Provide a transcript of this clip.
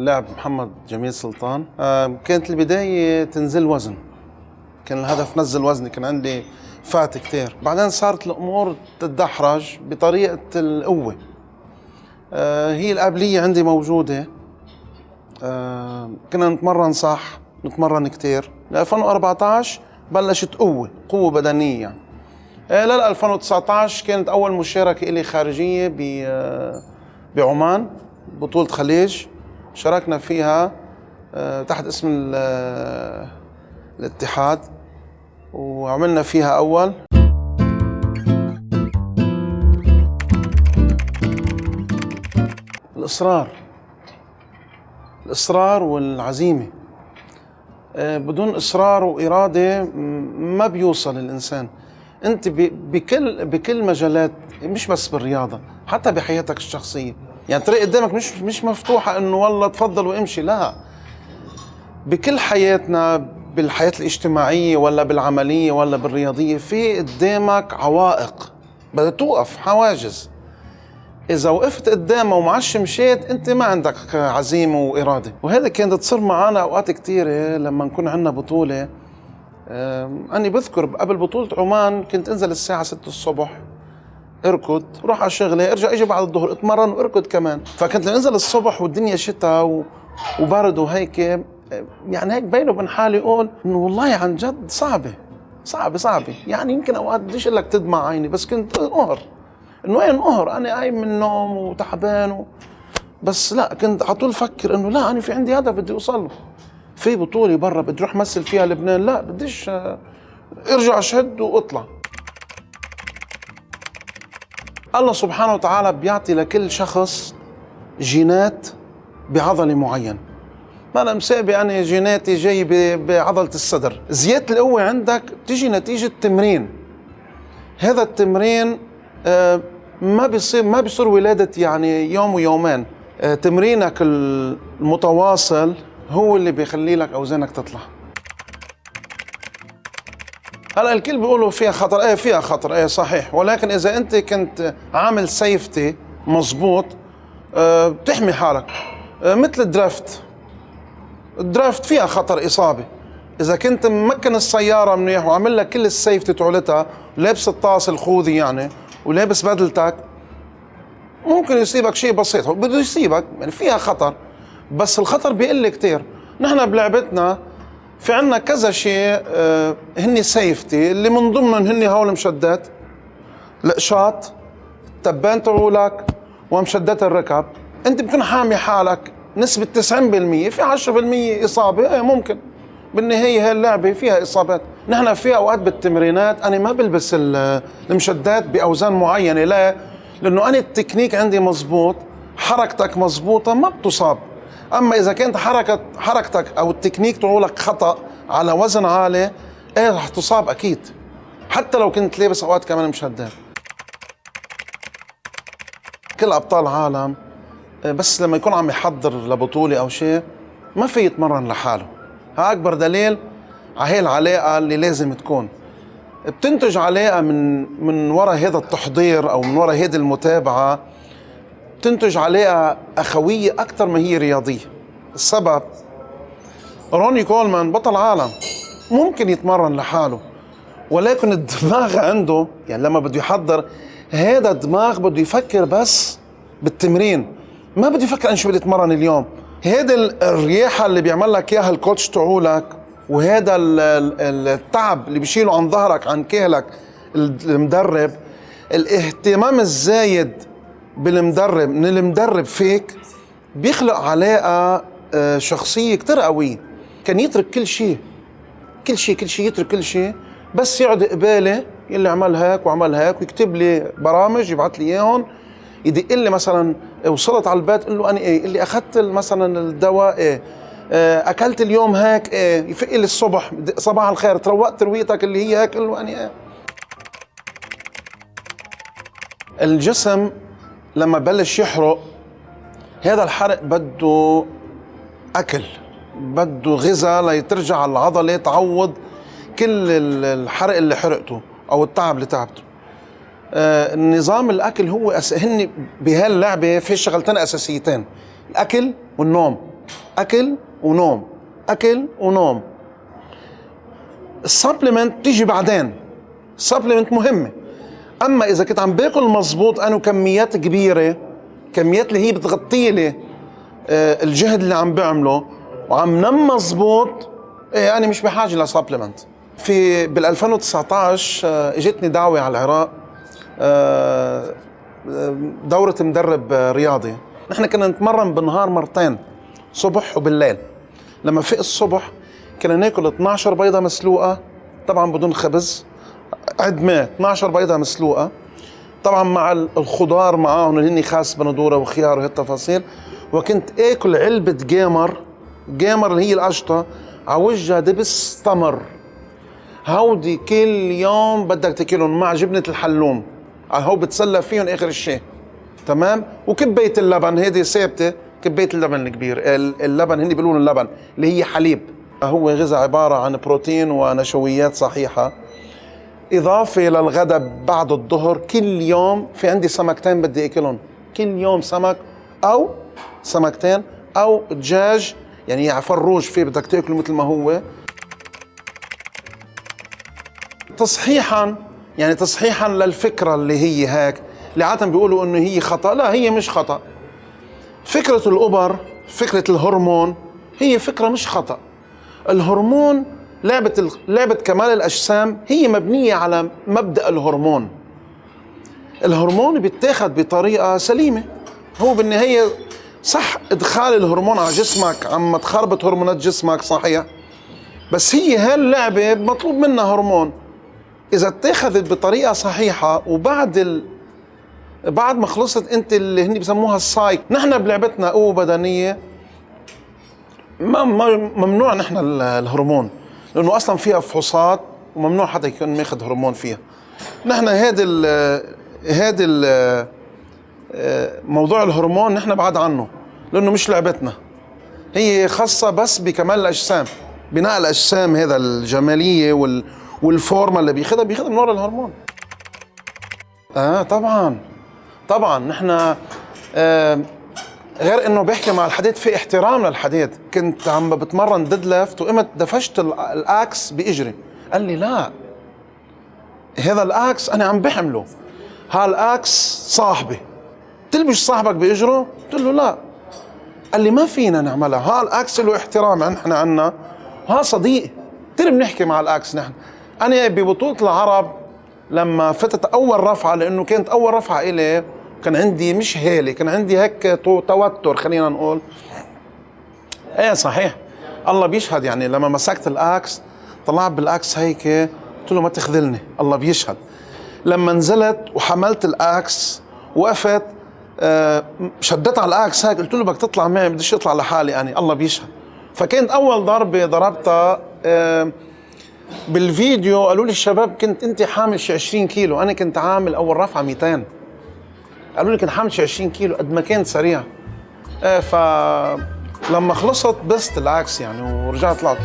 اللاعب محمد جميل سلطان. كانت البداية تنزل وزن، كان الهدف نزل وزني، كان عندي فات كتير. بعدين صارت الأمور تتدحرج بطريقة القوة. هي القابلية عندي موجودة. كنا نتمرن صح، نتمرن كتير. ل 2014 بلشت قوة بدنية يعني. لل 2019 كانت أول مشاركة إلي خارجية بعمان، بطولة خليج. شاركنا فيها تحت اسم الاتحاد، وعملنا فيها أول. الإصرار والعزيمة. بدون إصرار وإرادة ما بيوصل الإنسان. أنت بكل مجالات، مش بس بالرياضة، حتى بحياتك الشخصية. يعني طريق قدامك مش مفتوحة إنه والله تفضل وامشي، لا. بكل حياتنا، بالحياة الاجتماعية ولا بالعملية ولا بالرياضية، في قدامك عوائق بدها توقف، حواجز. إذا وقفت قدامها ومعش مشيت، أنت ما عندك عزيمة وإرادة. وهذا كانت تصير معنا أوقات كتيرة لما نكون عندنا بطولة. أنا بذكر قبل بطولة عمان كنت أنزل الساعة 6 الصبح، اركض، روح على شغلي، ارجع اجي بعد الظهر اتمرن واركض كمان. فكنت انزل الصبح والدنيا شتاء وبارد وهيك، يعني هيك بينه وبين حالي اقول انه والله عن جد صعبة. يعني يمكن اوقات بديش اقول لك تدمع عيني، بس كنت انقهر انه وين انقهر، انا قايم من النوم وتعبان بس لا، كنت على طول افكر انه لا، انا في عندي هدف بدي اوصل له. في بطولة برا بدي اروح مثل فيها لبنان، لا بديش ارجع شد واطلع. الله سبحانه وتعالى بيعطي لكل شخص جينات بعضلة معين. أنا مسابي، أنا جيناتي جاي بعضلة الصدر. زيادة القوة عندك تيجي نتيجة تمرين. هذا التمرين ما بيصير ولادة يعني يوم ويومين. تمرينك المتواصل هو اللي بيخلي لك أوزانك تطلع. هلا الكل بيقولوا فيها خطر، فيها خطر، صحيح، ولكن اذا انت كنت عامل سيفتي مزبوط بتحمي حالك. مثل الدرافت فيها خطر اصابه. اذا كنت ممكن السياره منيح وعامل لك كل السيفتي تبعولتها، ولابس الطاس الخوذي يعني، ولابس بدلتك، ممكن يصيبك شيء بسيط، بده يصيبك، يعني فيها خطر، بس الخطر بيقل كتير. نحن بلعبتنا في عنا كذا شيء هني سيفتي، اللي من ضمنهم هني هول مشدات، القشاط، التبان تبعولك، ومشدات الركب. انت بتكون حامي حالك نسبة 90%، في 10% إصابة، ممكن. بالنهاية هاي اللعبة فيها إصابات. نحن في أوقات بالتمرينات أنا ما بلبس المشدات بأوزان معينة، لا، لأنه أنا التكنيك عندي مزبوط، حركتك مزبوطة ما بتصاب. أما إذا كانت حركتك أو التكنيك تبعولك خطأ على وزن عالي، رح تصاب أكيد، حتى لو كنت لابس أوقات كمان مشدات. كل أبطال عالم بس لما يكون عم يحضر لبطولة أو شيء ما في يتمرن لحاله. ها أكبر دليل على هي العلاقة اللي لازم تكون. بتنتج علاقة من وراء هذا التحضير أو من وراء هذه المتابعة، تنتج علاقة أخوية أكثر ما هي رياضية. السبب روني كولمان بطل عالم، ممكن يتمرن لحاله، ولكن الدماغ عنده يعني لما بده يحضر، هذا الدماغ بده يفكر بس بالتمرين، ما بده يفكر أنا شو بدي أتمرن اليوم. هذا الرياحة اللي بيعمل لك إياها الكوتش تاعولك، وهذا التعب اللي بيشيله عن ظهرك عن كاهلك المدرب، الاهتمام الزايد بالمدرب من المدرب فيك، بيخلق علاقة شخصية كتير قوية. كان يترك كل شيء يترك كل شيء، بس يقعد قبالي اللي عمل هيك وعمل هيك، ويكتب لي برامج يبعث لي اياهم، يدق لي مثلا وصلت على البيت قل له انا اللي اخذت مثلا الدواء، اكلت اليوم هيك، يفق لي الصبح صباح الخير تروقت ترويتك اللي هي هيك، قل له انا الجسم لما بلش يحرق، هذا الحرق بده أكل، بده غذاء ليترجع العضلة تعوض كل الحرق اللي حرقته أو التعب اللي تعبته. النظام الأكل هو هن بهاللعبة في شغلتين أساسيتين، الأكل والنوم. اكل ونوم، اكل ونوم. السبلمنت تيجي بعدين، السبلمنت مهمه. اما اذا كنت عم باكل مزبوط انا كميات كبيره، كميات اللي هي بتغطي لي الجهد اللي عم بعمله وعم نم مزبوط، ايه انا مش بحاجه لسبلمنت. في بال 2019 اجتني دعوه على العراق، دورة مدرب رياضي. نحن كنا نتمرن بالنهار مرتين، صبح وبالليل. لما فيق الصبح كنا ناكل 12 بيضة مسلوقة، طبعا بدون خبز، عدمة 12 بيضة مسلوقة، طبعا مع الخضار معاهم اللي هن خاص بندورة وخيار وهالتفاصيل. وكنت اكل علبة جيمر اللي هي القشطة على وجهها دبس تمر. هودي كل يوم بدك تاكلهم مع جبنة الحلوم، هو بتسلى فيهم اخر الشيء. تمام. وكباية اللبن هيدي ثابتة، كباية اللبن الكبير، اللبن هني بيقولون اللبن اللي هي حليب. هو غذاء عبارة عن بروتين ونشويات صحيحة، إضافة للغداء بعد الظهر. كل يوم في عندي سمكتين بدي أكلهم، كل يوم سمك أو سمكتين أو دجاج، يعني فروج فيه بدك تاكله مثل ما هو. تصحيحا، يعني تصحيحا للفكرة اللي هي هيك، اللي عادة بيقولوا إنه هي خطأ. لا، هي مش خطأ. فكرة الأوبر، فكرة الهرمون، هي فكرة مش خطأ. الهرمون لعبة كمال الأجسام هي مبنية على مبدأ الهرمون. الهرمون بيتاخد بطريقة سليمة. هو بالنهاية صح إدخال الهرمون على جسمك عم تخربط هرمونات جسمك، صحيح، بس هي هاللعبة مطلوب منها هرمون. إذا اتاخذت بطريقة صحيحة بعد ما خلصت أنت اللي هني بسموها السايك. نحن بلعبتنا قوة بدنية ممنوع نحن الهرمون، لأنه أصلا فيها فحوصات وممنوع حدا يكون ماخذ هرمون فيها. نحن هذا موضوع الهرمون نحن بعد عنه، لأنه مش لعبتنا. هي خاصة بس بكمال الأجسام، بناء الأجسام، هذا الجمالية والفورمة اللي بياخذها من وراء الهرمون. طبعا نحن غير انه بيحكي مع الحديد، في احترام للحديد. كنت عم بتمرن ديد ليفت وقمت دفشت الاكس باجري، قال لي لا، هذا الاكس انا عم بحمله، هالاكس صاحبي، تلبش صاحبك باجره؟ قلت له لا. قال لي ما فينا نعملها، هالاكس له احترام نحن عنا، ها صديق، قلت له بنحكي مع الاكس. نحن انا ببطولة العرب لما فتت اول رفعة، لانه كانت اول رفعة الي، كان عندي مش هالة، كان عندي هيك توتر خلينا نقول. ايه صحيح، الله بيشهد. يعني لما مسكت الاكس طلعت بالاكس هيك، قلت له ما تخذلني، الله بيشهد. لما نزلت وحملت الاكس وقفت، شدت على الاكس هيك، قلت له بدك تطلع معي، بديش اطلع لحالي يعني، الله بيشهد. فكانت اول ضربة ضربتها بالفيديو قالوا لي الشباب كنت انت حامل شي 20 كيلو، انا كنت عامل اول رفعة 200. قالوا لي كنت حامل شي 20 كيلو قد ما كنت سريع. فلما خلصت بست العكس يعني ورجعت طلعت.